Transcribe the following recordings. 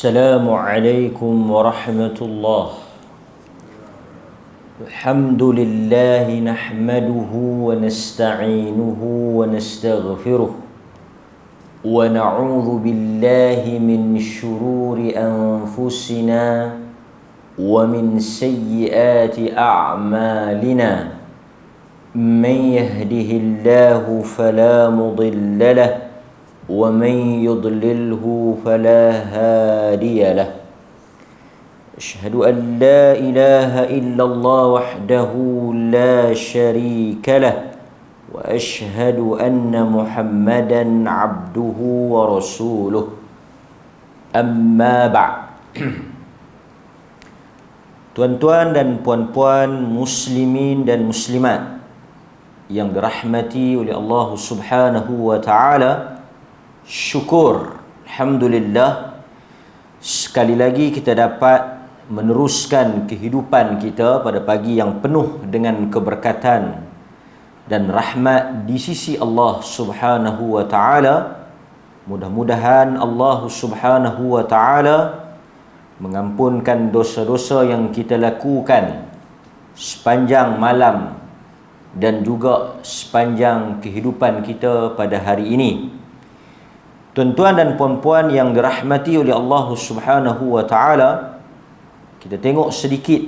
السلام عليكم ورحمة الله. الحمد لله نحمده ونستعينه ونستغفره ونعوذ بالله من شرور أنفسنا ومن سيئات أعمالنا. من يهده الله فلا مضل له ومن يضلله فلا هادي له. أشهد أن لا إله إلا الله وحده لا شريك له وأشهد أن محمدا عبده ورسوله. أما بعد. Tuan-tuan dan puan-puan muslimin dan muslimat yang dirahmati oleh Allah Subhanahu wa taala, syukur, alhamdulillah, sekali lagi kita dapat meneruskan kehidupan kita pada pagi yang penuh dengan keberkatan dan rahmat di sisi Allah Subhanahu wa taala. Mudah-mudahan Allah Subhanahu wa taala mengampunkan dosa-dosa yang kita lakukan sepanjang malam dan juga sepanjang kehidupan kita pada hari ini. Tuan-tuan dan puan-puan yang dirahmati oleh Allah Subhanahu wa taala, kita tengok sedikit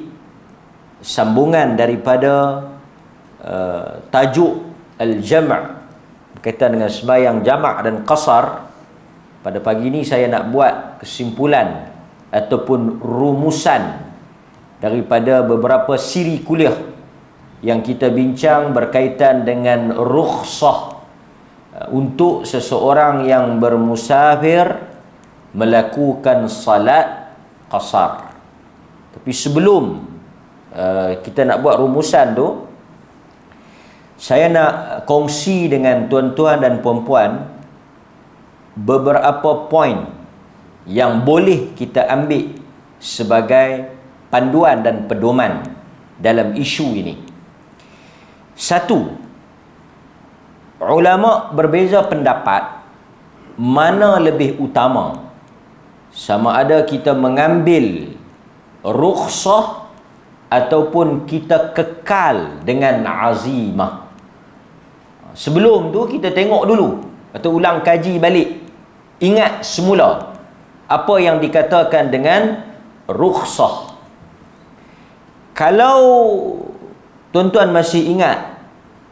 sambungan daripada tajuk al-jam' berkaitan dengan sembahyang jamak dan qasar. Pada pagi ini saya nak buat kesimpulan ataupun rumusan daripada beberapa siri kuliah yang kita bincang berkaitan dengan rukhsah untuk seseorang yang bermusafir melakukan salat qasar. Tapi sebelum kita nak buat rumusan tu, saya nak kongsi dengan tuan-tuan dan puan-puan beberapa poin yang boleh kita ambil sebagai panduan dan pedoman dalam isu ini. Satu, ulama berbeza pendapat mana lebih utama, sama ada kita mengambil rukhsah ataupun kita kekal dengan azimah. Sebelum tu kita tengok dulu atau ulang kaji balik, ingat semula apa yang dikatakan dengan rukhsah. Kalau tuan-tuan masih ingat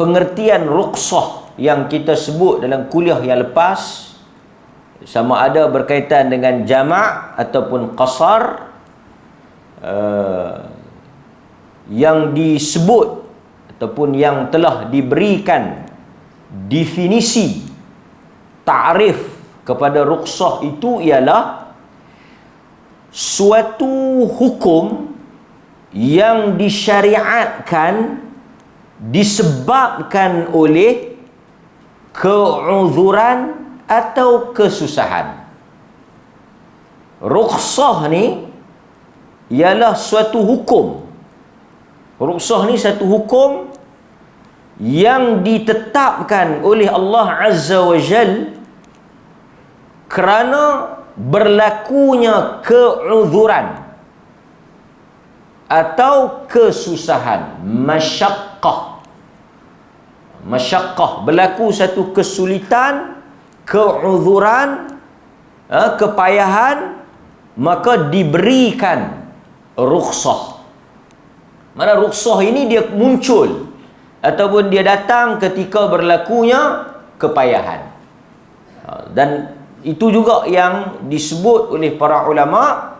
pengertian rukhsah yang kita sebut dalam kuliah yang lepas, sama ada berkaitan dengan jamak ataupun qasar, yang disebut ataupun yang telah diberikan definisi ta'rif kepada rukhsah itu ialah suatu hukum yang disyariatkan disebabkan oleh keudzuran atau kesusahan. Rukhsah ni ialah suatu hukum. Rukhsah ni satu hukum yang ditetapkan oleh Allah Azza wa Jal kerana berlakunya keudzuran atau kesusahan, masyaqqah, berlaku satu kesulitan, keudzuran, kepayahan, maka diberikan rukhsah. Mana rukhsah ini dia muncul ataupun dia datang ketika berlakunya kepayahan. Dan itu juga yang disebut oleh para ulama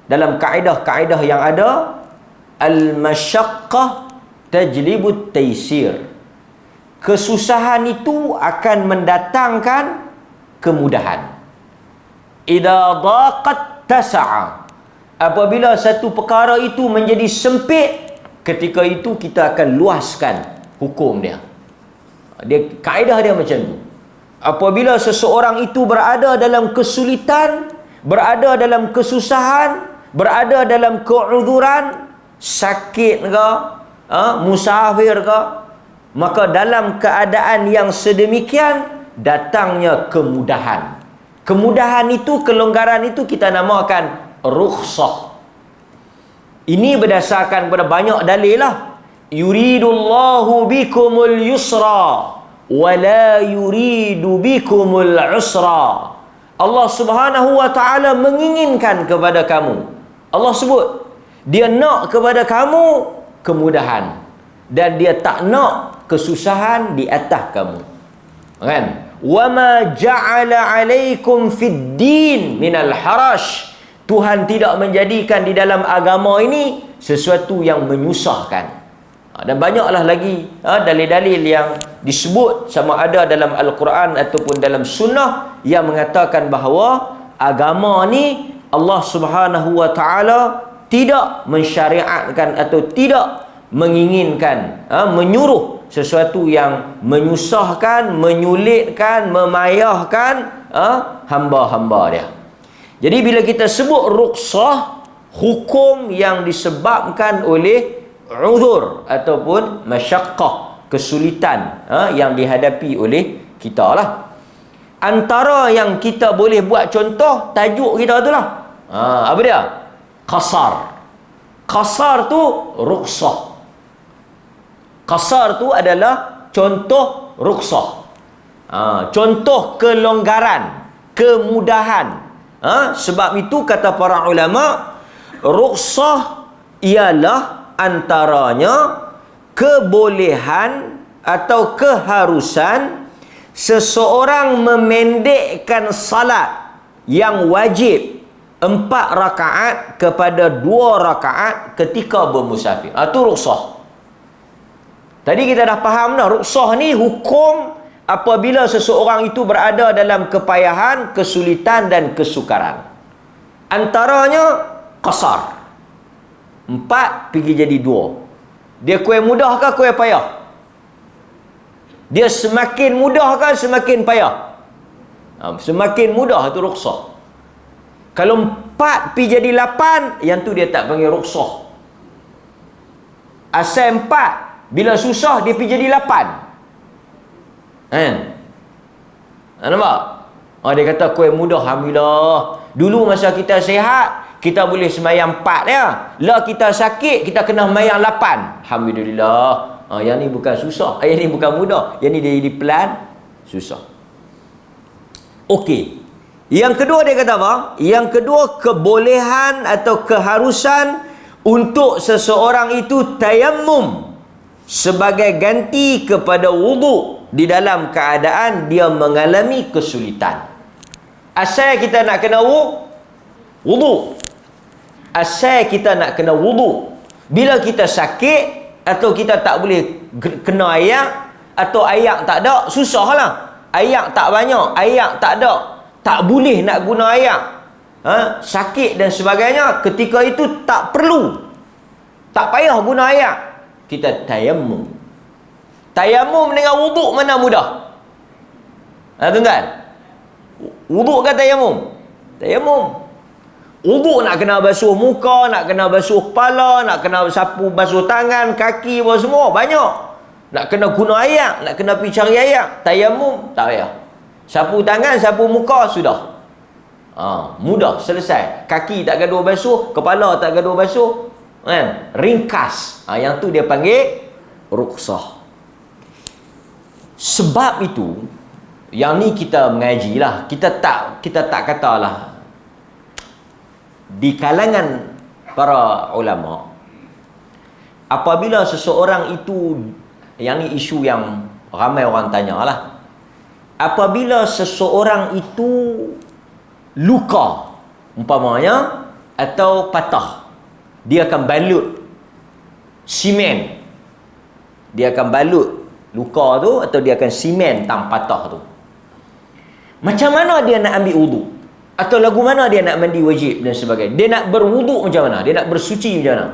dalam kaedah-kaedah yang ada, al-masyaqqah tajlibut taysir. Kesusahan itu akan mendatangkan kemudahan. Idza daqat tasa'a. Apabila satu perkara itu menjadi sempit, ketika itu kita akan luaskan hukum dia. Kaedah dia macam tu. Apabila seseorang itu berada dalam kesulitan, berada dalam kesusahan, berada dalam keudzuran, sakit ke, musafir ke, maka dalam keadaan yang sedemikian datangnya kemudahan. Kemudahan itu, kelonggaran itu kita namakan rukhsah. Ini berdasarkan pada banyak dalil lah. Yuridullahu bikumul yusra wa la yuridu bikumul usra. Allah Subhanahu wa taala menginginkan kepada kamu. Allah sebut, dia nak kepada kamu kemudahan dan dia tak nak kesusahan di atas kamu. Kan? Wa ma ja'ala 'alaikum fid din minal haraj. Tuhan tidak menjadikan di dalam agama ini sesuatu yang menyusahkan. Dan banyaklah lagi dalil-dalil yang disebut sama ada dalam Al-Quran ataupun dalam sunnah yang mengatakan bahawa agama ni Allah Subhanahu wa taala tidak mensyariatkan atau tidak menginginkan, menyuruh sesuatu yang menyusahkan, menyulitkan, memayahkan hamba-hamba dia. Jadi bila kita sebut rukhsah, hukum yang disebabkan oleh uzur ataupun masyaqqah, kesulitan yang dihadapi oleh kita lah. Antara yang kita boleh buat contoh, tajuk kita tu lah. Apa dia? Qasar. Qasar tu rukhsah. Qasar tu adalah contoh rukhsah. Contoh kelonggaran, kemudahan. Sebab itu kata para ulama, rukhsah ialah antaranya kebolehan atau keharusan seseorang memendekkan salat yang wajib 4 rakaat kepada 2 rakaat ketika bermusafir. Itu rukhsah. Tadi kita dah faham dah, rukhsah ni hukum apabila seseorang itu berada dalam kepayahan, kesulitan dan kesukaran. Antaranya qasar. 4 pergi jadi 2. Dia kuih mudah ke kuih payah? Dia semakin mudah ke semakin payah? Semakin mudah itu rukhsah. Kalau 4 pergi jadi 8, yang tu dia tak panggil rukhsah. Asal 4, bila susah dia pergi jadi 8. Nampak? Dia kata kuih mudah, alhamdulillah. Dulu masa kita sihat, kita boleh sembahyang 4 ya. Lah kita sakit, kita kena sembahyang 8. Alhamdulillah. Yang ni bukan susah, yang ni bukan mudah, yang ni dia jadi pelan, susah. Okey. Yang kedua dia kata apa? Yang kedua, kebolehan atau keharusan untuk seseorang itu tayammum sebagai ganti kepada wuduk di dalam keadaan dia mengalami kesulitan. Asal kita nak kena wuduk. Asal kita nak kena wuduk. Bila kita sakit atau kita tak boleh kena ayak, atau ayak tak ada, susahlah. Ayak tak banyak, ayak tak ada, tak boleh nak guna ayak, sakit dan sebagainya, ketika itu tak perlu, tak payah guna ayak, kita tayammum. Tayammum dengan wuduk mana mudah? Tuan-tuan, wuduk ke tayammum? Tayammum. Wuduk nak kena basuh muka, nak kena basuh kepala, nak kena sapu basuh tangan, kaki, semua banyak. Nak kena guna ayak, nak kena pergi cari ayak. Tayammum tak payah. Sapu tangan, sapu muka, sudah. Mudah, selesai. Kaki tak gaduh basuh, kepala tak gaduh basuh, kan? Ringkas. Yang tu dia panggil rukhsah. Sebab itu, yang ni kita mengaji lah. Kita tak katalah di kalangan para ulama, apabila seseorang itu, yang ni isu yang ramai orang tanya lah, apabila seseorang itu luka umpamanya atau patah, dia akan balut simen, dia akan balut luka tu atau dia akan simen tang patah tu. Macam mana dia nak ambil wuduk? Atau lagu mana dia nak mandi wajib dan sebagainya? Dia nak berwuduk macam mana? Dia nak bersuci macam mana?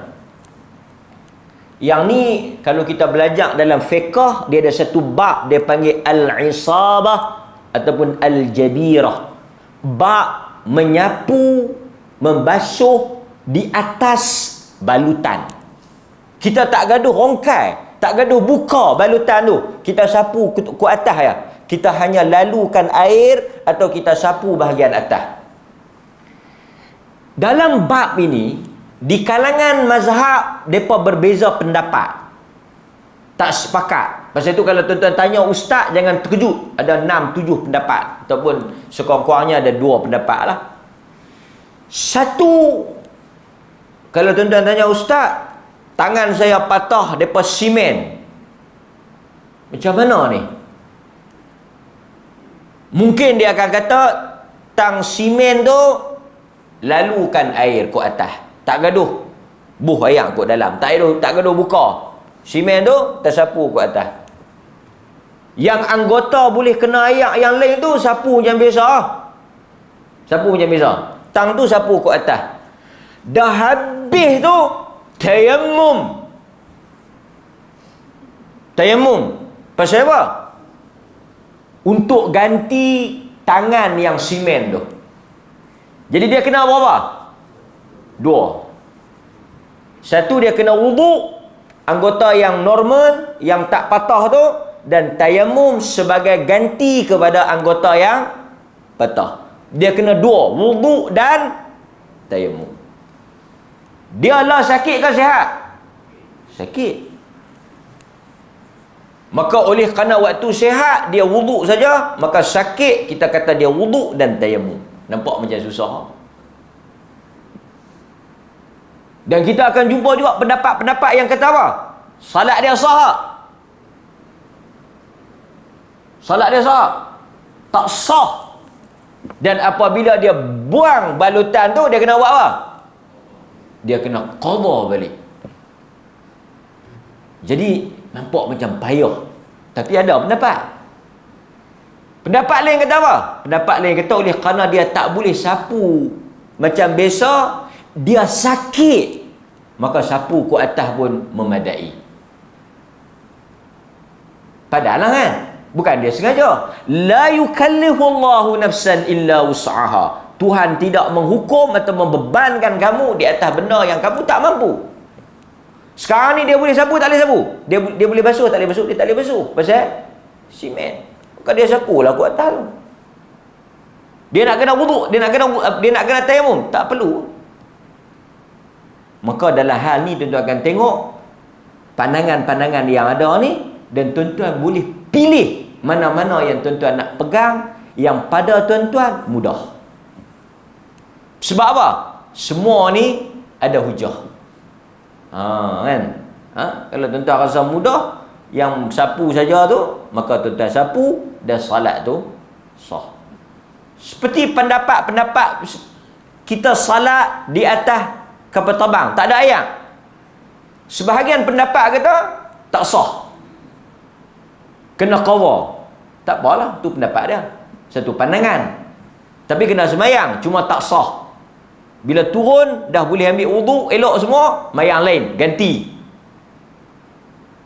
Yang ni kalau kita belajar dalam fiqh, dia ada satu bab dia panggil al-isabah ataupun al-jabirah. Bab menyapu, membasuh di atas balutan. Kita tak gaduh rongkai, tak gaduh buka balutan tu. Kita sapu ke atas ya. kita hanya lalukan air atau kita sapu bahagian atas. Dalam bab ini, di kalangan mazhab mereka berbeza pendapat, tak sepakat. Pasal itu kalau tuan-tuan tanya ustaz, jangan terkejut, ada 6-7 pendapat, ataupun sekurang-kurangnya ada 2 pendapat lah. Satu, kalau tuan-tuan tanya ustaz, tangan saya patah depa simen, macam mana ni? Mungkin dia akan kata tang simen tu lalukan air ke atas, tak gaduh buh air ke dalam, tak gaduh buka simen tu, tersapu ke atas. Yang anggota boleh kena air yang lain tu sapu macam biasa, sapu macam biasa, tang tu sapu ke atas. Dah habis tu tayammum. Tayammum pasal apa? Untuk ganti tangan yang simen tu. Jadi dia kena berapa? 2. Satu, dia kena wuduk, anggota yang normal, yang tak patah tu, dan tayamum sebagai ganti kepada anggota yang patah. Dia kena 2, wuduk dan tayamum. Dia lah sakit ke sihat? Sakit. Maka oleh kerana waktu sihat dia wuduk saja, maka sakit kita kata dia wuduk dan tayamum. Nampak macam susah. Dan kita akan jumpa juga pendapat-pendapat yang kata apa? Salat dia sah. Salat dia sah. Tak sah. Dan apabila dia buang balutan tu, dia kena buat apa? Dia kena qada balik. Jadi nampak macam payah. Tapi ada pendapat. Pendapat lain kata apa? Pendapat lain kata oleh kerana dia tak boleh sapu macam biasa, dia sakit, maka sapu ke atas pun memadai. Padahal kan, bukan dia sengaja. La yukallifullahu nafsan illa wus'aha. Tuhan tidak menghukum atau membebankan kamu di atas benda yang kamu tak mampu. Sekarang ni dia boleh sapu, tak boleh sapu. Dia boleh basuh, tak boleh basuh. Dia tak boleh basuh. Pasal simen. Maka dia sapulah ke atas tu. Dia nak kena wuduk, dia nak kena tayamum, tak perlu. Maka dalam hal ni tuan-tuan akan tengok pandangan-pandangan yang ada ni, dan tuan-tuan boleh pilih mana-mana yang tuan-tuan nak pegang, yang pada tuan-tuan mudah. Sebab apa? Semua ni ada hujah. Kan? Kalau tuan-tuan rasa mudah, yang sapu saja tu, maka tuan-tuan sapu dan salat tu sah. Seperti pendapat-pendapat kita salat di atas kapal terbang, tak ada ayat. Sebahagian pendapat kata tak sah, kena qada. Tak apalah, tu pendapat dia, satu pandangan. Tapi kena sembahyang, cuma tak sah. Bila turun dah boleh ambil wuduk elok semua, mayang lain ganti.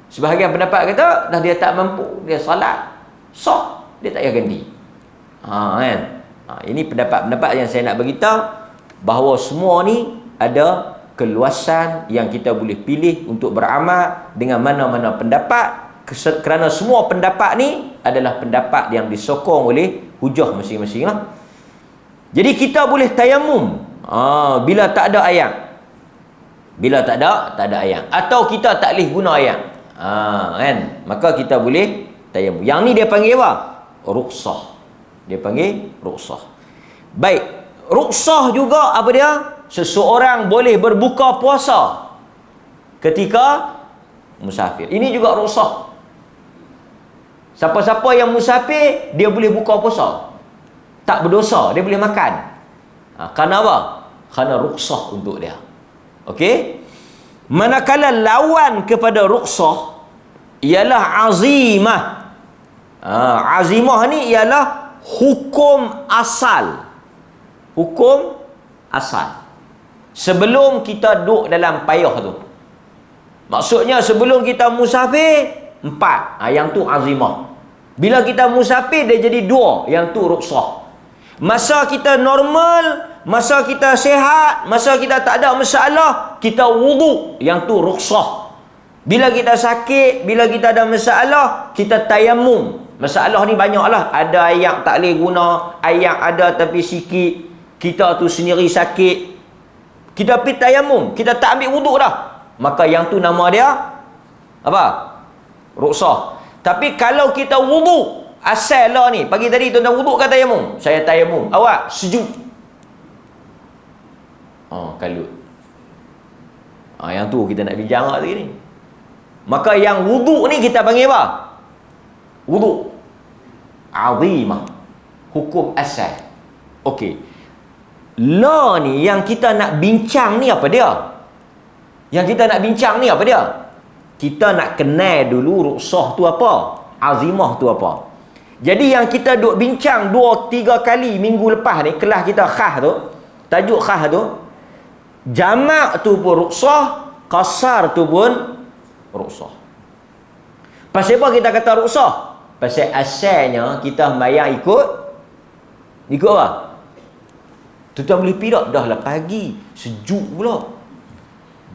Sebahagian pendapat kata dah dia tak mampu, dia salat sah, dia tak payah ganti. Kan? Ini pendapat-pendapat yang saya nak beritahu, bahawa semua ni ada keluasan yang kita boleh pilih untuk beramal dengan mana-mana pendapat, kerana semua pendapat ni adalah pendapat yang disokong oleh hujah masing-masing lah. Jadi kita boleh tayamum bila tak ada ayat. Bila tak ada ayat, atau kita tak boleh guna ayat, kan? Maka kita boleh tayamum. Yang ni dia panggil apa? Rukhsah. Dia panggil rukhsah. Baik, rukhsah juga apa dia? Seseorang boleh berbuka puasa ketika musafir. Ini juga rukhsah. Siapa-siapa yang musafir, dia boleh buka puasa, tak berdosa, dia boleh makan. Kerana apa? Kerana rukhsah untuk dia. Okey? Manakala lawan kepada rukhsah ialah azimah. Azimah ni ialah hukum asal. Hukum asal. Sebelum kita duduk dalam payah tu. Maksudnya sebelum kita musafir 4, yang tu azimah. Bila kita musafir dia jadi 2, yang tu rukhsah. Masa kita normal, masa kita sihat, masa kita tak ada masalah, kita wuduk, yang tu rukhsah. Bila kita sakit, bila kita ada masalah, kita tayamum, Masalah ni banyak lah. Ada ayak tak boleh guna, ayak ada tapi sikit, kita tu sendiri sakit, kita pergi tayamum, kita tak ambil wuduk dah, maka yang tu nama dia apa? Ruksah. Tapi kalau kita wuduk asal lah ni, pagi tadi tuan-tuan wuduk ke tayamum? Saya tayamum. Awak sejuk. Kalut. Yang tu kita nak bincang lagi ni. Maka yang wuduk ni kita panggil apa? Wuduk azimah. Hukum asal. Okey. Law ni yang kita nak bincang ni apa dia? Yang kita nak bincang ni apa dia? Kita nak kenal dulu ruksah tu apa? Azimah tu apa? Jadi yang kita duk bincang 2-3 kali minggu lepas ni, kelas kita khas tu, tajuk khas tu, jamak tu pun ruksah, qasar tu pun ruksah. Pasal apa kita kata ruksah? Pasal asalnya kita sembahyang ikut apa? Tuan-tuan boleh pergi tak? Dah lah pagi, sejuk pula.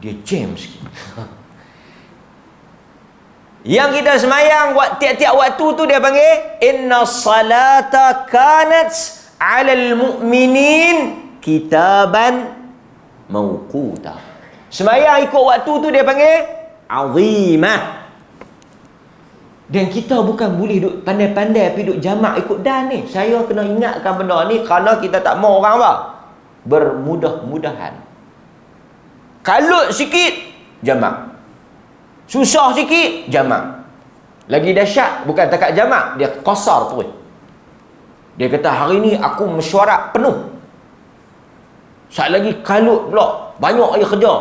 Dia jam sikit. Yang kita sembahyang tiap-tiap waktu tu dia panggil inna salata kanat 'alal mu'minin kitaban mawquta. Sembahyang ikut waktu tu dia panggil azimah. Dan kita bukan boleh duk pandai-pandai pergi duk jamak ikut dan ni. Saya kena ingatkan benda ni kerana kita tak mau orang apa? Bermudah-mudahan. Kalut sikit, jamak. Susah sikit, jamak. Lagi dahsyat, bukan takat jamak, dia qasar terus. Dia kata, hari ni aku mesyuarat penuh. Saat lagi kalut pula, banyak aja kerja.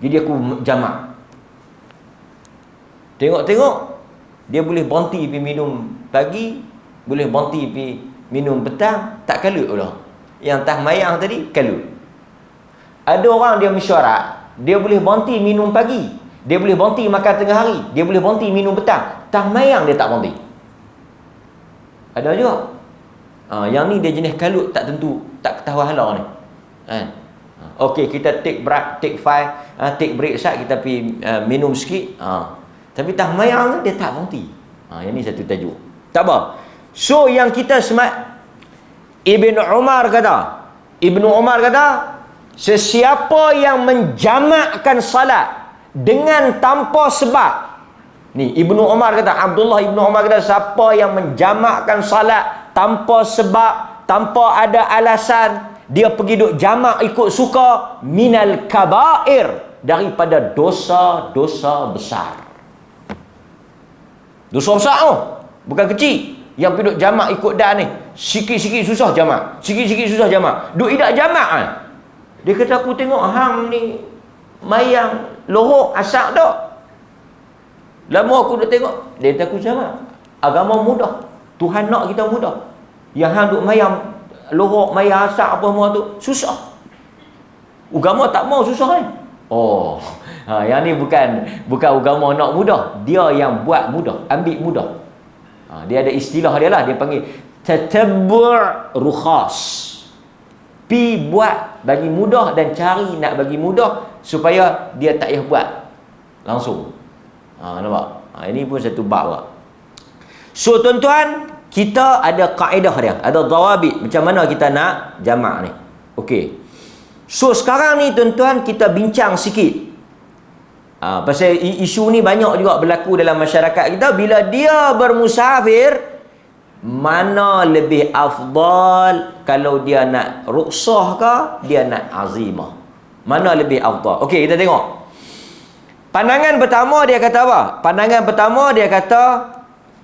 Jadi aku jamak. Tengok-tengok, dia boleh berhenti pergi minum pagi, boleh berhenti pergi minum petang, tak kalut pula. Yang tak mayang tadi, kalut. Ada orang dia mesyuarat, dia boleh berhenti minum pagi, dia boleh berhenti makan tengah hari, dia boleh berhenti minum petang, tak mayang dia tak berhenti. Ada juga. Yang ni dia jenis kalut tak tentu, tak ketahuan hala ni. Okey, kita take break sat, kita pergi minum sikit. Tapi tak mayang dia tak berhenti. Yang ni satu tajuk. Tak apa. So yang kita Ibnu Umar kata, sesiapa yang menjamakkan salat dengan tanpa sebab. Ni Ibnu Umar kata, Abdullah Ibnu Umar kata, siapa yang menjamakkan salat tanpa sebab, tanpa ada alasan, dia pergi duk jamak ikut suka, minal kabair, daripada dosa-dosa besar. Dosa besar tu, bukan kecil. Yang pergi duk jamak ikut dah ni, sikit-sikit susah jamak, sikit-sikit susah jamak, duk idak jamak kan. Dia kata, aku tengok hang ni mayang lohok asak tak. Lama aku duk tengok, dia kata aku jamak. Agama mudah, Tuhan nak kita mudah. Yang hang duk mayang lohok, mayang asak apa semua tu susah. Agama tak mau susah kan. Yang ni bukan agama nak mudah, dia yang buat mudah, ambil mudah. Dia ada istilah dia lah, dia panggil tatabbu' rukhas. Pi buat bagi mudah dan cari nak bagi mudah supaya dia tak payah buat langsung. Nampak? Ini pun satu bab lah. So tuan-tuan, kita ada kaedah dia, ada dawabit macam mana kita nak jamak ni. Okey. So sekarang ni tuan-tuan, kita bincang sikit. Pasal isu ni banyak juga berlaku dalam masyarakat kita. Bila dia bermusafir, mana lebih afdal, kalau dia nak ruksah ke, dia nak azimah, mana lebih afdal? Okey, kita tengok. Pandangan pertama dia kata apa? Pandangan pertama dia kata,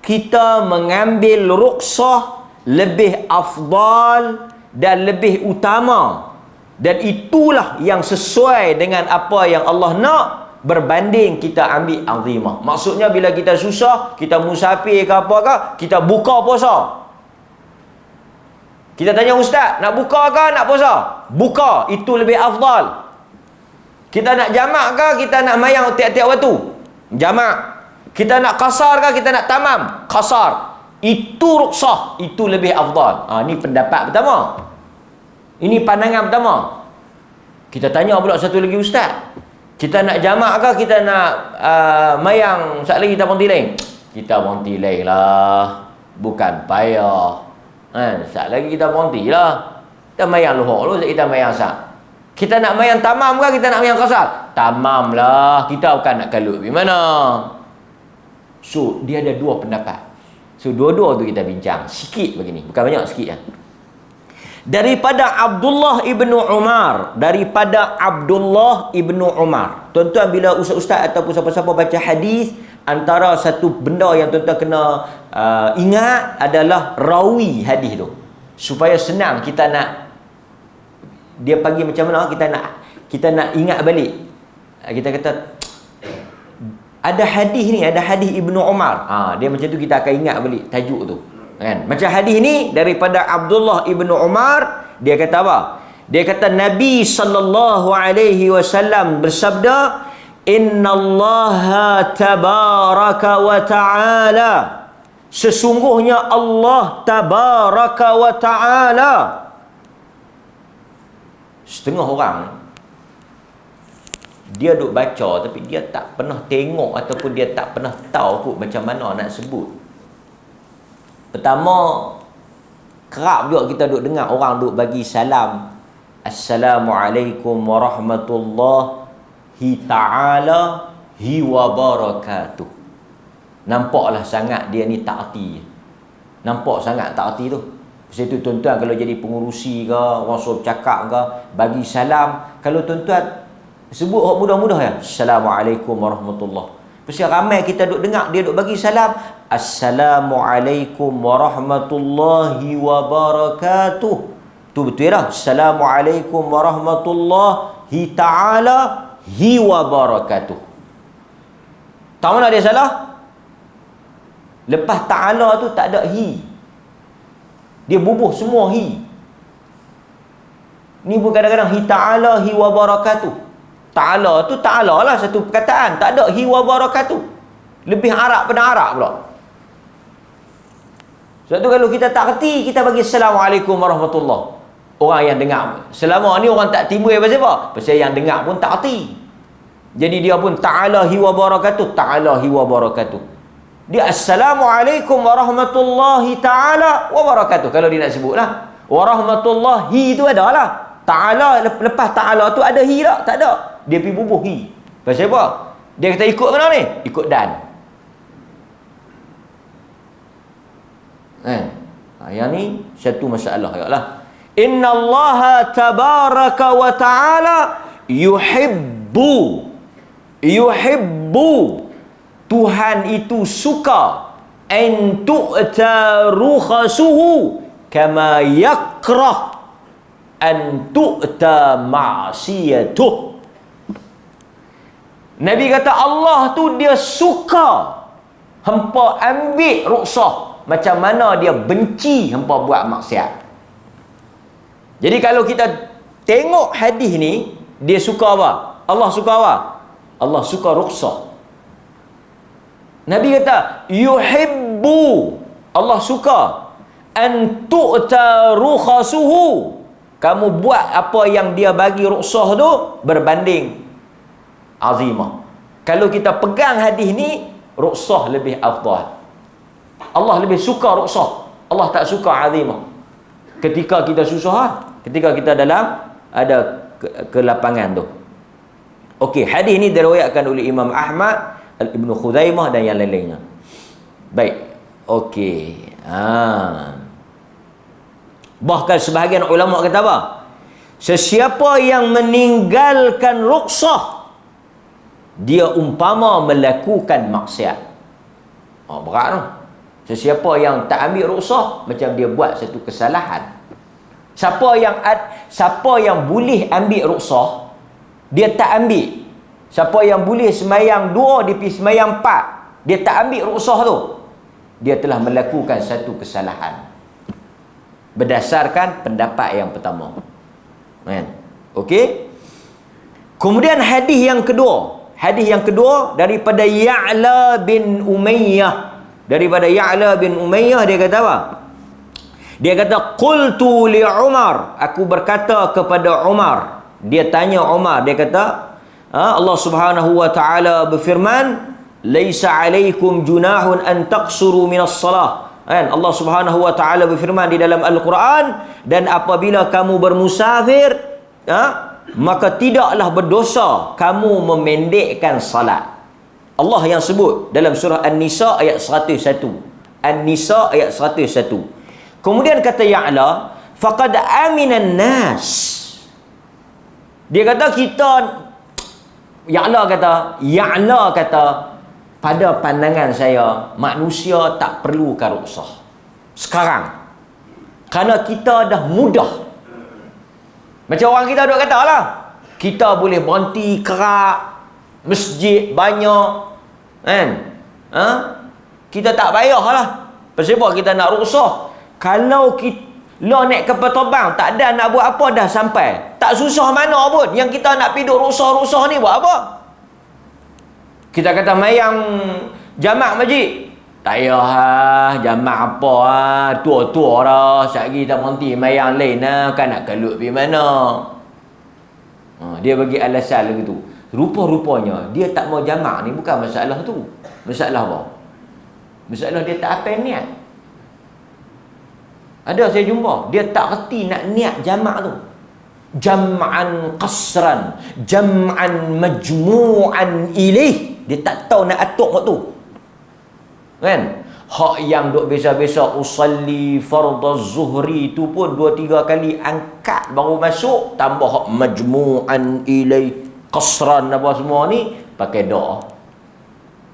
kita mengambil ruksah lebih afdal dan lebih utama, dan itulah yang sesuai dengan apa yang Allah nak, berbanding kita ambil azimah. Maksudnya bila kita susah, kita musafir ke apa ke, kita buka puasa. Kita tanya ustaz, nak buka ke nak puasa? Buka, itu lebih afdal. Kita nak jamak ke, kita nak mayang tiap-tiap waktu? Jamak. Kita nak qasar ke, kita nak tamam? Qasar. Itu ruksah, itu lebih afdal. Ini pendapat pertama. Ini pandangan pertama. Kita tanya pula satu lagi ustaz, kita nak jamak ke, kita nak mayang sat lagi kita berhenti lain? Kita berhenti lain lah. bukan payah. Sat lagi kita berhenti lah. Kita mayang luhur dulu, kita mayang sat. Kita nak mayang tamam ke kita nak mayang qasar? Tamam lah. Kita bukan nak kalut gimana. So, dia ada dua pendapat. So, dua-dua tu kita bincang. Sikit begini. Bukan banyak, sikit lah. Daripada Abdullah ibnu Umar. Daripada Abdullah ibnu Umar. Tuan-tuan, bila ustaz-ustaz ataupun siapa-siapa baca hadis, antara satu benda yang tuan-tuan kena ingat adalah rawi hadis tu. Supaya senang kita nak, dia panggil macam mana, kita nak ingat balik. Kita kata, ada hadis ni, ada hadis Ibnu Umar. Dia macam tu kita akan ingat balik tajuk tu. Kan? Macam hadis ni daripada Abdullah Ibnu Umar, dia kata apa? Dia kata Nabi sallallahu alaihi wasallam bersabda, "Innallaha tabaraka wa ta'ala." Sesungguhnya Allah tabaraka wa ta'ala. Setengah orang dia duk baca tapi dia tak pernah tengok ataupun dia tak pernah tahu kot macam mana nak sebut. Pertama, kerap juga kita duk dengar orang duk bagi salam, Assalamualaikum warahmatullahi ta'ala wa barakatuh. Nampaklah sangat dia ni tak erti. Nampak sangat tak erti tu. Sebab itu tuan-tuan kalau jadi pengurusi ke, orang suruh cakap ke, bagi salam, kalau tuan-tuan sebut mudah-mudah ya, Assalamualaikum warahmatullahi. Pasal ramai kita duk dengar dia duk bagi salam, Assalamualaikum warahmatullahi wabarakatuh. Tu betul dah. Assalamualaikum warahmatullahi ta'ala wa barakatuh. Tahu mana dia salah? Lepas ta'ala tu tak ada hi. Dia bubuh semua hi. Ni pun kadang-kadang hi ta'ala wa barakatuh. Ta'ala tu ta'ala lah satu perkataan. Tak ada hi wa barakatuh. Lebih Arab pada Arab pula. Sebab tu kalau kita tak kerti, kita bagi Assalamualaikum warahmatullahi. Orang yang dengar. Selama ni orang tak timbul pasal apa? Pasal yang dengar pun tak kerti. Jadi dia pun ta'ala hi wa barakatuh. Ta'ala hi wa barakatuh. Dia Assalamualaikum warahmatullahi ta'ala wa barakatuh. Kalau dia nak sebut lah. Warahmatullahi tu ada lah. Ta'ala, lepas ta'ala tu ada hi tak? Tak ada. Dia pergi bubuh hi. Pasal apa? Dia kata ikut mana ni? Ikut dan. Yang ni satu masalah lah. Inna Allaha tabaraka wa ta'ala yuhibbu. Tuhan itu suka an tu'ta rukhasuhu kama yakrah an tu'ta ma'siyatuh. Nabi kata Allah tu dia suka hampa ambil rukhsah macam mana dia benci hampa buat maksiat. Jadi kalau kita tengok hadis ni, dia suka apa? Allah suka apa? Allah suka rukhsah. Nabi kata yuhibbu, Allah suka an tu'ta rukhasuhu, kamu buat apa yang dia bagi rukhsah tu berbanding azimah. Kalau kita pegang hadis ni, rukhsah lebih afdal. Allah lebih suka rukhsah, Allah tak suka azimah. Ketika kita susah, ketika kita dalam ada kelapangan tu. Okey, hadis ni diriwayatkan oleh Imam Ahmad, Ibnu Khuzaimah dan yang lain-lainnya. Baik. Okey. Bahkan sebahagian ulama kata apa? Sesiapa yang meninggalkan rukhsah, dia umpama melakukan maksiat. Berat tu. Sesiapa yang tak ambil rukhsah, macam dia buat satu kesalahan. Siapa yang boleh ambil rukhsah, dia tak ambil. Siapa yang boleh semayang 2, dia pergi semayang 4, dia tak ambil rukhsah tu, dia telah melakukan satu kesalahan berdasarkan pendapat yang pertama. Okey. Kemudian hadis yang kedua daripada Ya'la bin Umayyah. Daripada Ya'la bin Umayyah, dia kata apa? Dia kata qultu li Umar, aku berkata kepada Umar. Dia tanya Umar, dia kata Allah Subhanahu wa taala berfirman, "Laisa 'alaikum junahun an taqsuru minas salah." Kan Allah Subhanahu wa taala berfirman di dalam Al-Quran, dan apabila kamu bermusafir, maka tidaklah berdosa kamu memendekkan salat. Allah yang sebut dalam surah An-Nisa ayat 101. An-Nisa ayat 101. Kemudian kata Ya'la, faqad aminan nas. Dia kata Ya'la kata, pada pandangan saya, manusia tak perlukan rukhsah sekarang. Kerana kita dah mudah. Macam orang kita duk kata lah, kita boleh berhenti kerak, masjid banyak, kan? Kita tak payah lah. Pasal apa kita nak rukhsah? Kalau kita naik kapal terbang, tak ada nak buat apa, dah sampai. Tak susah mana pun. Yang kita nak pergi duk rukhsah-rukhsah ni buat apa? Kita kata mayang jamak masjid. Tak payah jamak apa tua-tua dah. Sekali kita berhenti mayang lain kan nak kelut pergi mana. Dia bagi alasan lagi tu. Rupa-rupanya dia tak mau jamak ni bukan masalah tu. Masalah apa? Masalah dia tak apa niat. Ada saya jumpa, dia tak reti nak niat jamak tu. Jam'an qasran, jam'an majmu'an ilaih. Dia tak tahu nak atuk tu. Kan? Hak yang duk biasa-biasa usalli fardhu zuhri tu pun 2-3 kali angkat baru masuk, tambah hak majmu'an ilaih, qasran apa semua ni pakai doa.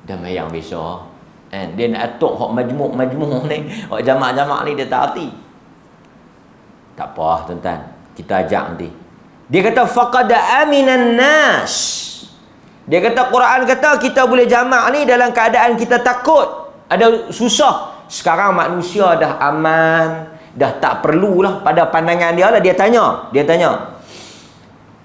Dah mayang biasa. Kan? Dia nak atuk hak majmu' ni, hak jamak-jamak ni dia tak reti. Tak apa tuan-tuan, kita ajak nanti. Dia kata faqad aminan nas. Dia kata Quran kata kita boleh jamak ni dalam keadaan kita takut, ada susah. Sekarang manusia dah aman, dah tak perlulah pada pandangan dia lah. Dia tanya.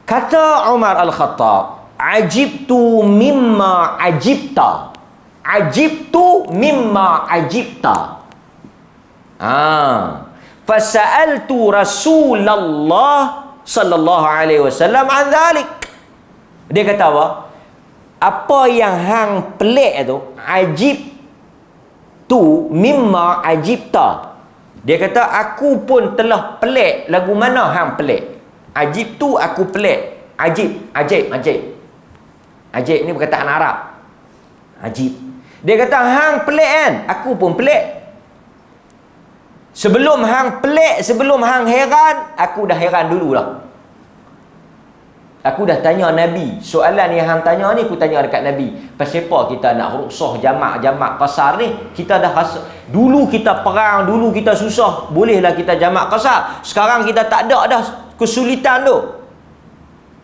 Kata Umar Al-Khattab, ajibtu mimma ajibta. Ajibtu mimma ajibta. Fasa'altu Rasulullah sallallahu alaihi wasallam an dhalik. Dia kata apa? Apa yang hang pelik tu, ajib tu mimma ajibta. Dia kata aku pun telah pelik. Lagu mana hang pelik? Ajib tu aku pelik. Ajib ni perkataan Arab. Ajib. Dia kata hang pelik kan? Aku pun pelik. Sebelum hang pelik, sebelum hang heran, aku dah heran dululah. Aku dah tanya Nabi. Soalan yang hang tanya ni aku tanya dekat Nabi. Pasal apa kita nak rukhsah jamak qasar ni? Kita dah rasa dulu kita perang, dulu kita susah, bolehlah kita jamak qasar. Sekarang kita tak ada dah kesulitan tu.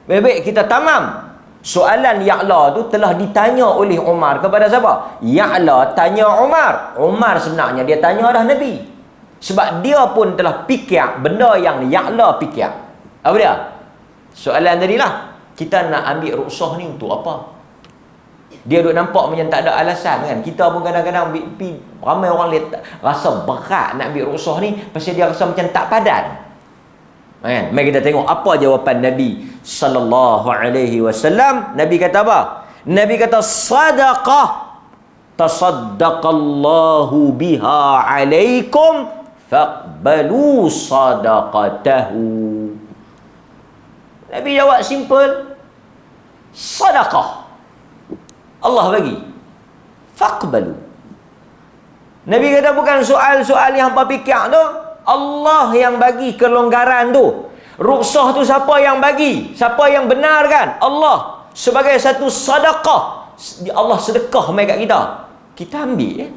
Baik kita tamam. Soalan Ya'la tu telah ditanya oleh Umar kepada siapa? Ya'la tanya Umar. Umar sebenarnya dia tanya dah Nabi. Sebab dia pun telah fikir benda yang Ya'la fikir. Apa dia? Soalan tadilah, kita nak ambil rukhsah ni untuk apa? Dia duk nampak macam tak ada alasan kan. Kita pun kadang-kadang ramai orang rasa berat nak ambil rukhsah ni pasal dia rasa macam tak padan. Kan? Mari kita tengok apa jawapan Nabi sallallahu alaihi wasallam. Nabi kata apa? Nabi kata sadaqah tasaddaqallahu biha alaikum faqbalu sadaqatahu. Nabi jawab simple, sadaqah Allah bagi, faqbalu. Nabi kata bukan soal-soal yang apa fikir tu, Allah yang bagi kelonggaran tu. Rukhsah tu siapa yang bagi? Siapa yang benarkan? Allah. Sebagai satu sedekah, Allah sedekah mai kat kita. Kita ambil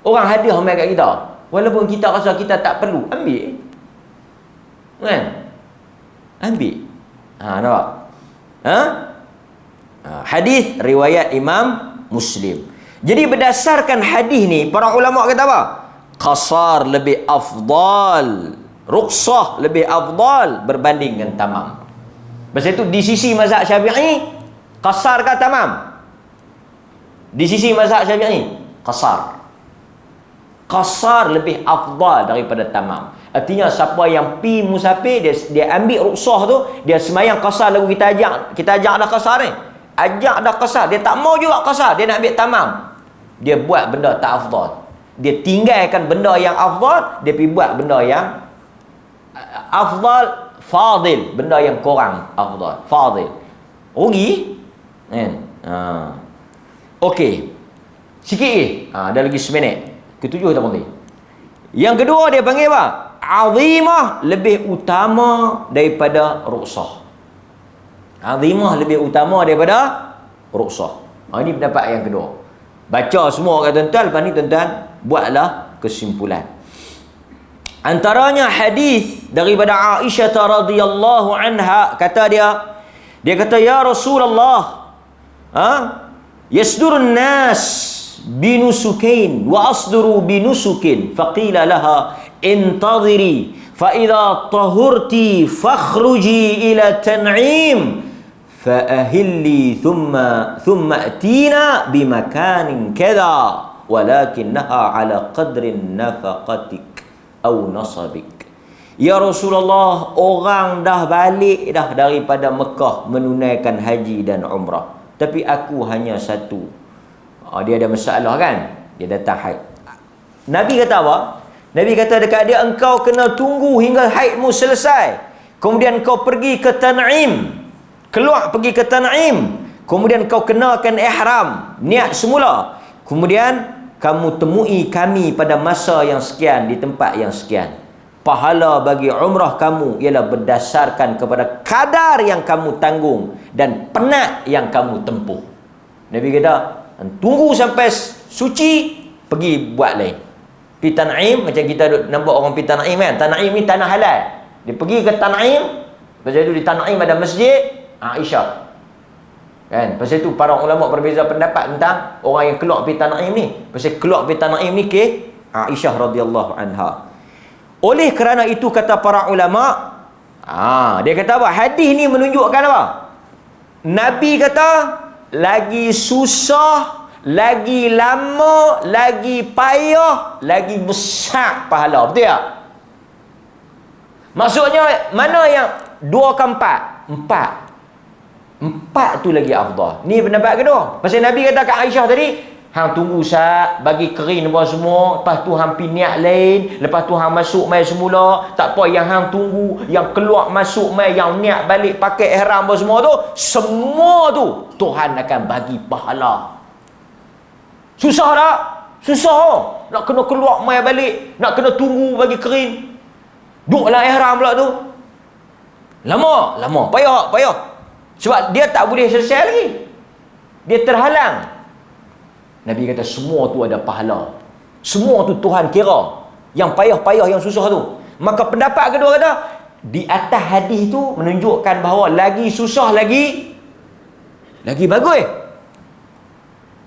Orang hadiah mai kat kita. Walaupun kita rasa kita tak perlu, ambil. Kan? Ambil. Nampak? Hadis riwayat Imam Muslim. Jadi berdasarkan hadis ni, para ulama kata apa? Qasar lebih afdal, rukhsah lebih afdal berbanding dengan tamam. Pasal itu di sisi mazhab Syafi'i qasar ke tamam? Di sisi mazhab Syafi'i qasar. Qasar lebih afdal daripada tamam. Artinya siapa yang pi musafir, dia ambil rukhsah tu, dia semayang qasar lagu kita ajak dah qasar ni. Ajak dah qasar, dia tak mau juga qasar, dia nak ambil tamam. dia buat benda tak afdal. Dia tinggalkan benda yang afdal, dia pergi buat benda yang afdal fadil, benda yang kurang afdal, fadil. Rugi kan? Okey. Sikit ada lagi seminit. Ketujuh tak boleh. Yang kedua dia panggil apa? Azimah, lebih utama daripada ruksah. Azimah lebih utama daripada ruksah. Ini pendapat yang kedua. Baca semua kat tuan-tuan, lepas ni tuan-tuan buatlah kesimpulan. Antaranya hadis daripada Aisyah radhiyallahu anha, kata dia kata, ya Rasulullah, yasdurun nas binusukain wa asduru binusukin, faqila laha intadhiri fa idza tahurti fakhruji ila tan'im فأهلي ثم أتينا بمكان كذا ولكنها على قدر نفقتك أو نصبك. Ya Rasulullah, orang dah balik dah daripada Mekah menunaikan haji dan umrah, tapi aku hanya satu. Dia ada masalah kan, dia datang haid. Nabi kata apa? Nabi kata dekat dia, engkau kena tunggu hingga haidmu selesai, kemudian kau pergi ke Tan'im, keluar pergi ke Tan'im, kemudian kau kenakan ihram, niat semula, kemudian kamu temui kami pada masa yang sekian di tempat yang sekian. Pahala bagi umrah kamu ialah berdasarkan kepada kadar yang kamu tanggung dan penat yang kamu tempuh. Nabi kata, tunggu sampai suci, pergi buat lain. Pergi Tan'im, macam kita nampak orang pergi Tan'im kan, Tan'im ni tanah halal. Dia pergi ke Tan'im, pasal itu di Tan'im ada masjid Aisyah kan. Pasal itu para ulama berbeza pendapat tentang orang yang keluar pergi Tan'im ni. Pasal keluar pergi Tan'im ni ke Aisyah radhiyallahu anha. Oleh kerana itu kata para ulama, dia kata apa? Hadis ni menunjukkan apa? Nabi kata lagi susah, lagi lama, lagi payah, lagi besar pahala. Betul tak? Maksudnya mana yang 2 ke 4? 4 tu lagi afdal. Ni pendapat kedua. Pasal Nabi kata kat Aisyah tadi, hang tunggu sat, bagi kering apa semua, lepas tu hang pi niat lain, lepas tu hang masuk mai semula. Tak apa yang hang tunggu, yang keluar masuk mai, yang niat balik pakai ihram apa semua tu, semua tu Tuhan akan bagi pahala. Susah tak? Susah. Nak kena keluar mai balik, nak kena tunggu bagi kering. Duklah ihram pula tu. Lama, payah. Sebab dia tak boleh selesai lagi. Dia terhalang. Nabi kata semua tu ada pahala. Semua tu Tuhan kira. Yang payah-payah, yang susah tu. Maka pendapat kedua kata, di atas hadis tu menunjukkan bahawa lagi susah lagi bagus.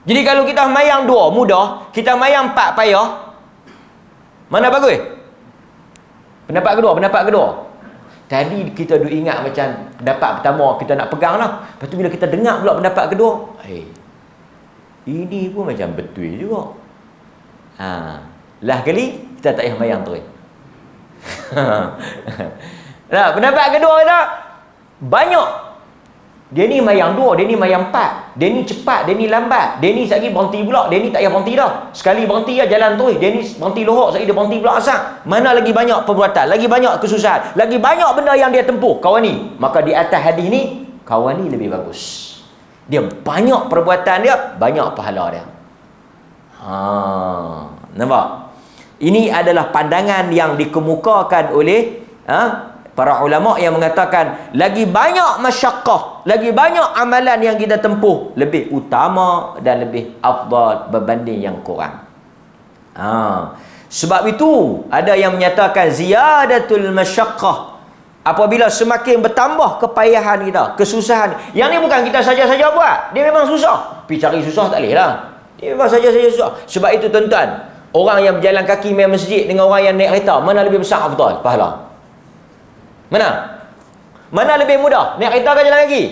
Jadi kalau kita mayang 2 mudah, kita mayang 4 payah, mana bagus? Pendapat kedua. Tadi kita duk ingat macam pendapat pertama kita nak pegang lah. Lepas tu bila kita dengar pula pendapat kedua, ini pun macam betul juga. Lah kali kita tak payah mayang terus. Nah, pendapat kedua kata banyak. Dia ni mayang 2, dia ni mayang 4. Dia ni cepat, dia ni lambat. Dia ni sekali berhenti pula, dia ni tak payah berhenti dah. Sekali berhenti lah jalan terus. Dia ni berhenti lohok, sekali dia berhenti pula asal. Mana lagi banyak perbuatan, lagi banyak kesusahan, lagi banyak benda yang dia tempuh kawan ni. Maka di atas hadis ni, kawan ni lebih bagus. Dia banyak perbuatan dia, banyak pahala dia. Nampak? Ini adalah pandangan yang dikemukakan oleh para ulama yang mengatakan lagi banyak masyaqqah, lagi banyak amalan yang kita tempuh lebih utama dan lebih afdal berbanding yang kurang. Sebab itu ada yang menyatakan ziyadatul masyaqqah, apabila semakin bertambah kepayahan kita, kesusahan. Yang ni bukan kita saja-saja buat, dia memang susah. Pergi cari susah tak boleh lah. Dia memang saja-saja susah. Sebab itu tuan-tuan, orang yang berjalan kaki mai masjid dengan orang yang naik kereta, mana lebih besar afdal pahala? Mana lebih mudah? Naik kereta ke jalan kaki?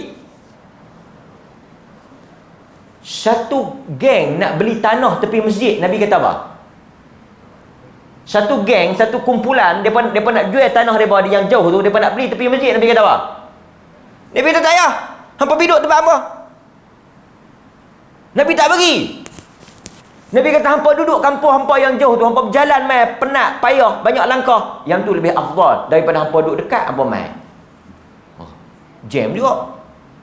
Satu geng nak beli tanah tepi masjid, Nabi kata apa? Satu geng, satu kumpulan, mereka nak jual tanah mereka yang jauh tu, mereka nak beli tepi masjid, Nabi kata apa? Nabi kata tak payah, hampa pergi duduk tempat apa? Nabi tak bagi. Nabi kata hampa duduk kampung hampa yang jauh tu, hampa berjalan mai penat, payah, banyak langkah. Yang tu lebih afdal daripada hampa duduk dekat hampa mai. Jam juga.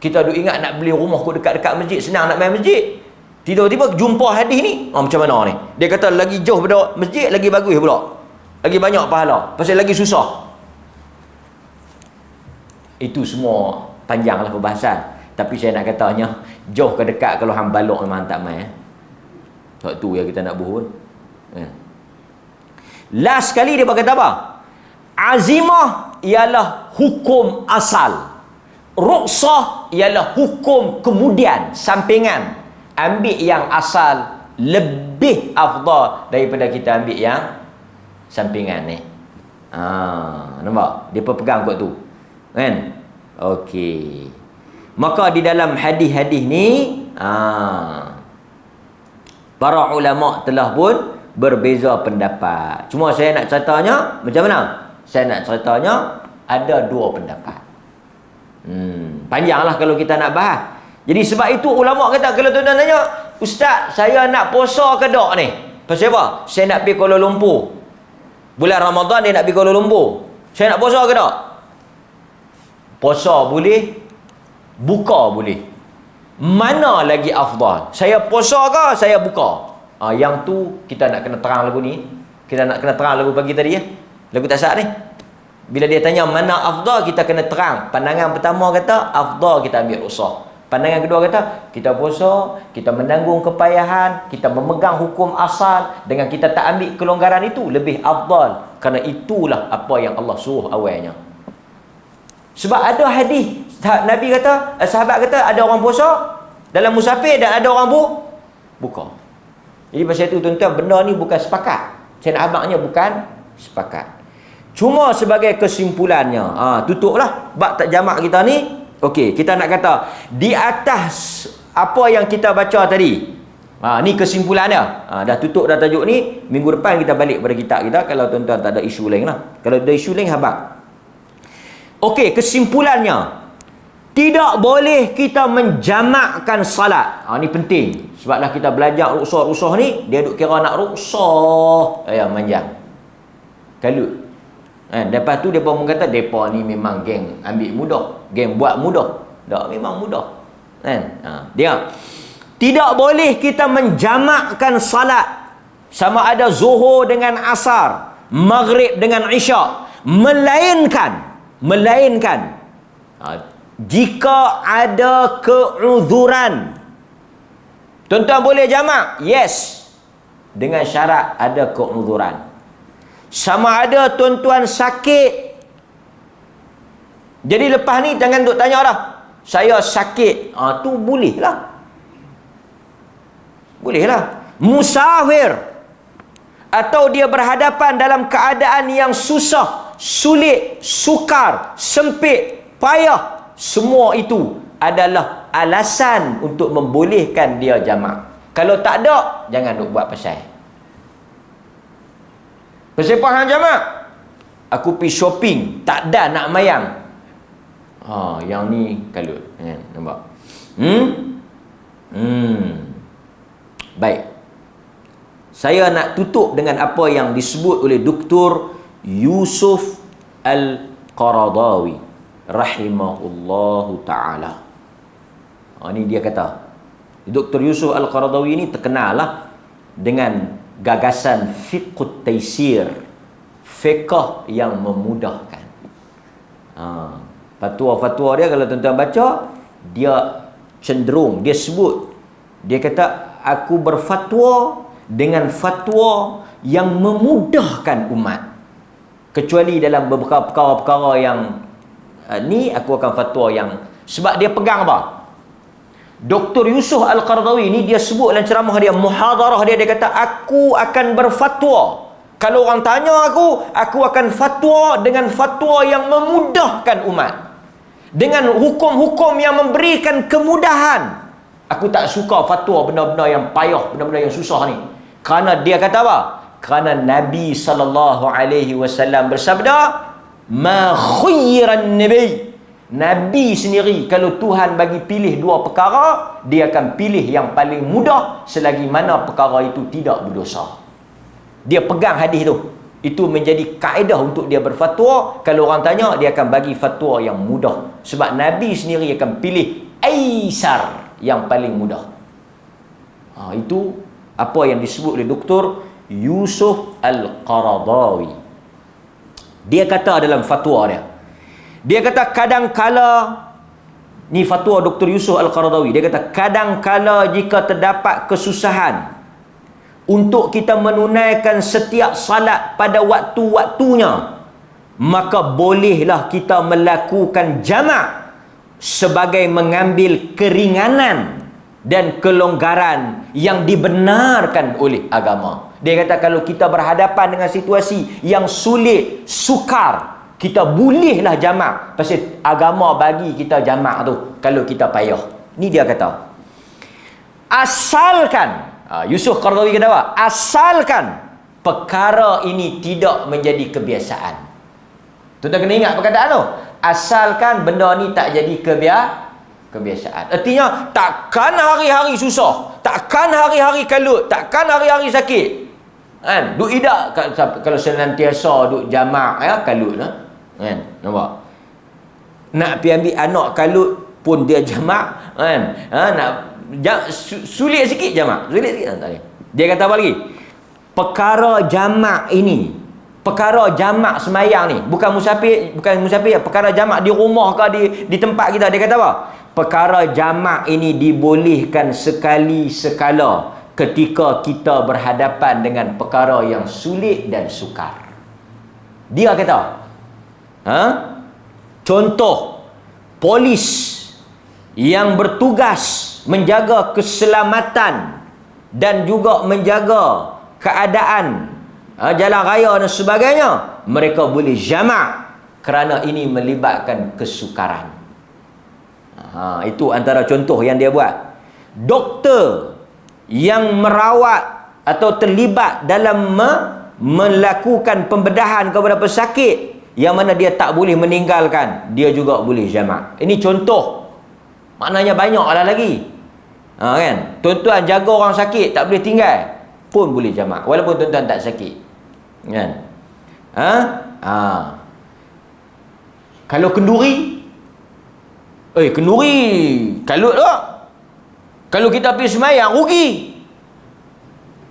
Kita duk ingat nak beli rumah kot dekat-dekat masjid, senang nak main masjid. Tiba-tiba jumpa hadis ni, macam mana ni? Dia kata lagi jauh pada masjid lagi bagus pula. Lagi banyak pahala. Pasal lagi susah. Itu semua panjanglah perbahasan. Tapi saya nak katanya, jauh ke dekat kalau hang balok memang tak main. Sebab tu yang kita nak buhun. Last sekali dia berkata apa? Azimah ialah hukum asal. Ruksah ialah hukum kemudian, sampingan. Ambil yang asal lebih afdal daripada kita ambil yang sampingan ni. Nampak? Dia pegang kot tu. Kan? Okey. Maka di dalam hadis-hadis ni, para ulama telah pun berbeza pendapat. Cuma saya nak ceritanya macam mana? Saya nak ceritanya ada dua pendapat. Panjanglah kalau kita nak bahas. Jadi sebab itu ulama kata, kalau tuan-tuan tanya, Ustaz, saya nak puasa ke tak ni? Pasal apa? Saya nak pergi Kuala Lumpur. Bulan Ramadan dia nak pergi Kuala Lumpur. Saya nak puasa ke tak? Puasa boleh, buka boleh. Mana lagi afdal? Saya puasa ke saya buka? Yang tu kita nak kena terang lagu ni. Kita nak kena terang lagu pagi tadi ya. Lagu tasak ni. Bila dia tanya mana afdal, kita kena terang. Pandangan pertama kata afdal kita ambil ruksah. Pandangan kedua kata kita puasa, kita menanggung kepayahan, kita memegang hukum asal, dengan kita tak ambil kelonggaran itu lebih afdal. Kerana itulah apa yang Allah suruh awalnya. Sebab ada hadis Nabi kata, sahabat kata ada orang puasa dalam musafir dan ada orang buka. Jadi pasal itu tuan-tuan, benda ni bukan sepakat. Saya nak abangnya bukan sepakat. Cuma sebagai kesimpulannya, tutuplah bab tak jamak kita ni. Okey, kita nak kata di atas apa yang kita baca tadi. Ni kesimpulannya. Dah tutup dah tajuk ni. Minggu depan kita balik pada kitab kita kalau tuan-tuan tak ada isu lain lah. Kalau ada isu lain habaq. Okey, kesimpulannya, tidak boleh kita menjamakkan salat. Ni penting. Sebablah kita belajar ruksah-ruksah ni, dia duk kira nak ruksah. Manjang. Kalut. Lepas tu mereka pun kata, mereka ni memang geng ambil mudah. Geng buat mudah. Tak, memang mudah. Dia. Tidak boleh kita menjamakkan salat. Sama ada zuhur dengan asar. Maghrib dengan isyak. Melainkan jika ada keuzuran. Tuan-tuan boleh jamak? Yes. Dengan syarat ada keuzuran. Sama ada tuan-tuan sakit. Jadi lepas ni jangan duk tanya dah. Saya sakit. Tu boleh lah. Boleh lah. Musafir. Atau dia berhadapan dalam keadaan yang susah, sulit, sukar, sempit, payah. Semua itu adalah alasan untuk membolehkan dia jamak. Kalau tak ada, jangan duk buat pasal. Persepahan jamak. Aku pergi shopping, tak ada nak mayang. Yang ni kalut. Nampak? Baik. Saya nak tutup dengan apa yang disebut oleh Dr. Yusuf Al-Qaradawi rahimahullahu ta'ala. Ini dia kata. Dr. Yusuf Al-Qaradawi ini terkenal lah dengan gagasan fiqh taysir, fiqh yang memudahkan. Fatwa-fatwa dia kalau tuan-tuan baca, dia cenderung, dia sebut, dia kata aku berfatwa dengan fatwa yang memudahkan umat, kecuali dalam beberapa perkara-perkara yang ni aku akan fatwa yang, sebab dia pegang apa? Dr. Yusuf Al-Qaradawi ni dia sebut dalam ceramah dia, muhadarah dia, dia kata aku akan berfatwa. Kalau orang tanya aku akan fatwa dengan fatwa yang memudahkan umat, dengan hukum-hukum yang memberikan kemudahan. Aku tak suka fatwa benda-benda yang payah, benda-benda yang susah ni. Kerana dia kata apa? Kerana Nabi SAW bersabda, ma khuyyiran nabi Nabi sendiri kalau Tuhan bagi pilih dua perkara, dia akan pilih yang paling mudah selagi mana perkara itu tidak berdosa. Dia pegang hadis tu. Itu menjadi kaedah untuk dia berfatwa. Kalau orang tanya, dia akan bagi fatwa yang mudah. Sebab Nabi sendiri akan pilih aisar, yang paling mudah. Itu apa yang disebut oleh Dr. Yusuf Al-Qaradawi. Dia kata dalam fatwa dia kata kadangkala, ni fatwa Dr. Yusuf Al-Qaradawi, dia kata kadangkala jika terdapat kesusahan untuk kita menunaikan setiap salat pada waktu-waktunya, maka bolehlah kita melakukan jamak sebagai mengambil keringanan dan kelonggaran yang dibenarkan oleh agama. Dia kata kalau kita berhadapan dengan situasi yang sulit, sukar, kita bolehlah jamak. Pasal agama bagi kita jamak tu kalau kita payah. Ni dia kata. Asalkan, Yusuf Qaradawi kata apa? Asalkan perkara ini tidak menjadi kebiasaan. Tuan-tuan kena ingat perkataan tu. Asalkan benda ni tak jadi kebiasaan. Artinya takkan hari-hari susah, takkan hari-hari kalut, takkan hari-hari sakit. Kan? Duk idak kalau senantiasa duk jamak kalut kan? Nampak? Nak pergi ambil anak kalut pun dia jamak kan? Sulit sikit jamak. Sulit sikit. Dia kata apa lagi? Perkara jamak ini, perkara jamak semayang ni, bukan musafir, perkara jamak di rumah ke di tempat kita. Dia kata apa? Perkara jamak ini dibolehkan sekali sekala ketika kita berhadapan dengan perkara yang sulit dan sukar. Dia kata, contoh polis yang bertugas menjaga keselamatan dan juga menjaga keadaan jalan raya dan sebagainya, mereka boleh jamak kerana ini melibatkan kesukaran. Itu antara contoh yang dia buat. Doktor yang merawat atau terlibat dalam melakukan pembedahan kepada pesakit yang mana dia tak boleh meninggalkan, dia juga boleh jamak. Ini contoh. Maknanya banyaklah lagi. Kan? Tuan-tuan jaga orang sakit tak boleh tinggal pun boleh jamak walaupun tuan-tuan tak sakit. Kan? Kalau kenduri, kenduri kalut tak? Kalau kita pergi semayang, rugi.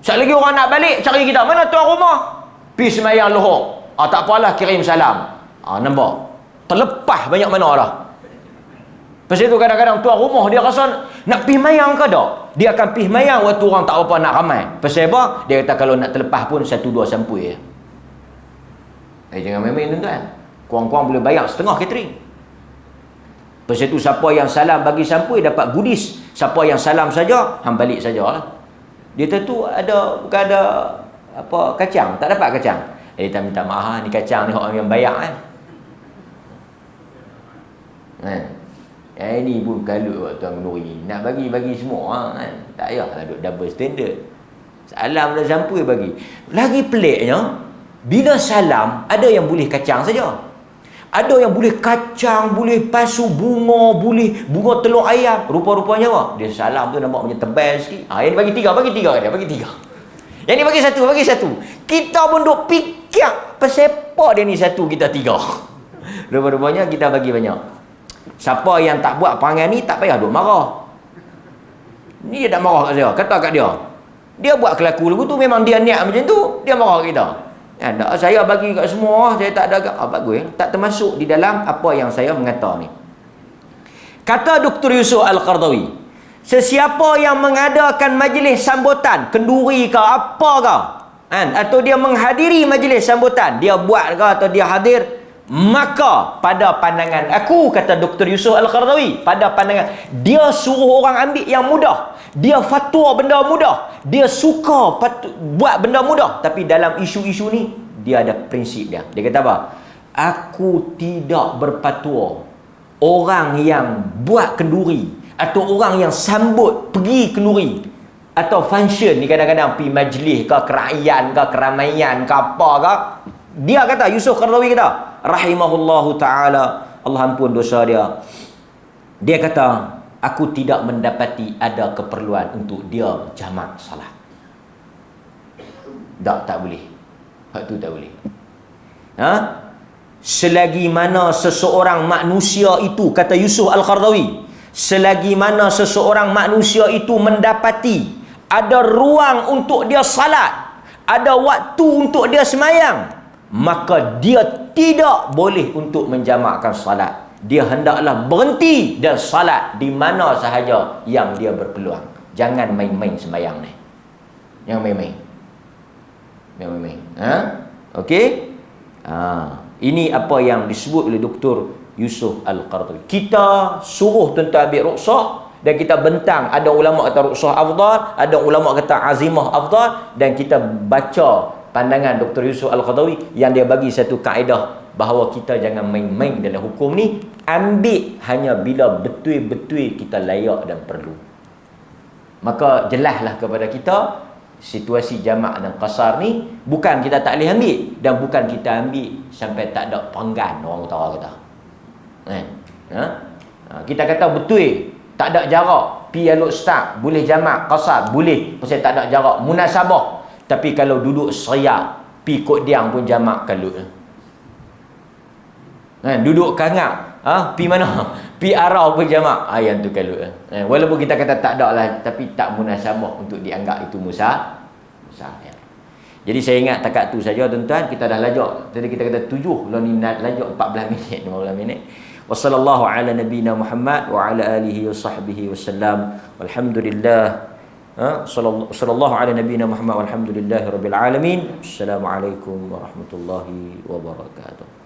Sekali lagi orang nak balik, cari kita. Mana tuan rumah? Pergi semayang lohok. Tak apalah, kirim salam. Nampak? Terlepas banyak mana lah. Pasal itu kadang-kadang tuan rumah dia rasa nak pergi mayang ke tak? Dia akan pergi mayang waktu orang tak apa nak ramai. Pasal apa? Dia kata kalau nak terlepas pun 1-2 sampul je. Jangan main-main tuan-tuan. Kurang-kurang boleh bayar setengah catering. Pasal itu siapa yang salam bagi sampul dapat goodies. Siapa yang salam saja, hang balik sajalah. Dia tentu bukan ada apa kacang, tak dapat kacang. Dia minta maaf, ni kacang ni orang yang bayar kan. Ini pun kalut Tuan Nuri. Nak bagi semua kan. Tak payahlah duk double standard. Salam dan sampul bagi. Lagi peliknya, bila salam ada yang boleh kacang saja. Ada yang boleh kacang, boleh pasu bunga, boleh bunga telur ayam. Rupa-rupanya apa? Dia salam tu nampak macam tebal sikit. Yang ni bagi tiga dia, bagi tiga. Yang ni bagi satu. Kita pun duk fikir pesepak dia ni satu, kita tiga. Rupa-rupanya kita bagi banyak. Siapa yang tak buat perangai ni tak payah duk marah. Ni dia tak marah kat saya, kata kat dia. Dia buat kelaku lagu tu memang dia niat macam tu, dia marah kat kita. Saya bagi kat semua, saya tak ada bagus tak termasuk di dalam apa yang saya mengata ni. Kata Dr. Yusuf Al-Qaradawi, sesiapa yang mengadakan majlis sambutan, kenduri ke apa ke, atau dia menghadiri majlis sambutan, dia buat ke atau dia hadir, maka pada pandangan aku, kata Dr. Yusuf Al-Qaradawi, pada pandangan dia suruh orang ambil yang mudah, dia fatwa benda mudah, dia suka buat benda mudah, tapi dalam isu-isu ni dia ada prinsip dia. Dia kata apa? Aku tidak berfatwa orang yang buat kenduri atau orang yang sambut pergi kenduri atau function ni, kadang-kadang pergi majlis ke kerajaan ke keramaian ke apa ke. Dia kata, Yusuf Qaradawi kata rahimahullahu ta'ala, Allah ampun dosa dia. Dia kata, aku tidak mendapati ada keperluan untuk dia jamak salat. Tak boleh. Hak tu tak boleh. Selagi mana seseorang manusia itu, kata Yusuf Al-Qaradawi, selagi mana seseorang manusia itu mendapati ada ruang untuk dia salat, ada waktu untuk dia semayang, maka dia tidak boleh untuk menjamakkan salat. Dia hendaklah berhenti dan salat di mana sahaja yang dia berpeluang. Jangan main-main semayang ni. Jangan main-main. Jangan main-main. Okey? Ini apa yang disebut oleh Dr. Yusuf Al-Qaradawi. Kita suruh tuan-tuan ambil rukhsah dan kita bentang. Ada ulama kata rukhsah afdal, ada ulama kata azimah afdal, dan kita baca pandangan Dr. Yusuf Al-Qaradawi yang dia bagi satu kaedah bahawa kita jangan main-main dalam hukum ni. Ambil hanya bila betul-betul kita layak dan perlu. Maka jelaslah kepada kita situasi jamak dan qasar ni bukan kita tak boleh ambil, dan bukan kita ambil sampai tak ada panggan, orang utara kata. Kita kata betul tak ada jarak, pi aluk start boleh jamak qasar boleh pasal tak ada jarak munasabah. Tapi kalau duduk seriak pi kod diang pun jamak kalut. Duduk kangak pi mana? Pi arah pun jamak. Yang tu kalut. Walaupun kita kata tak ada lah, tapi tak munasabah untuk dianggap itu musa. Ya. Jadi saya ingat takat tu saja tuan-tuan. Kita dah lajak. Jadi kita kata 7, lalu ni lajak 14 minit, 15 minit. Wassallallahu ala nabiyina Muhammad wa ala alihi wa sahbihi wasallam. Walhamdulillah. Sallallahu ala nabiyina Muhammad walhamdulillahi rabbil alamin. Assalamualaikum warahmatullahi wabarakatuh.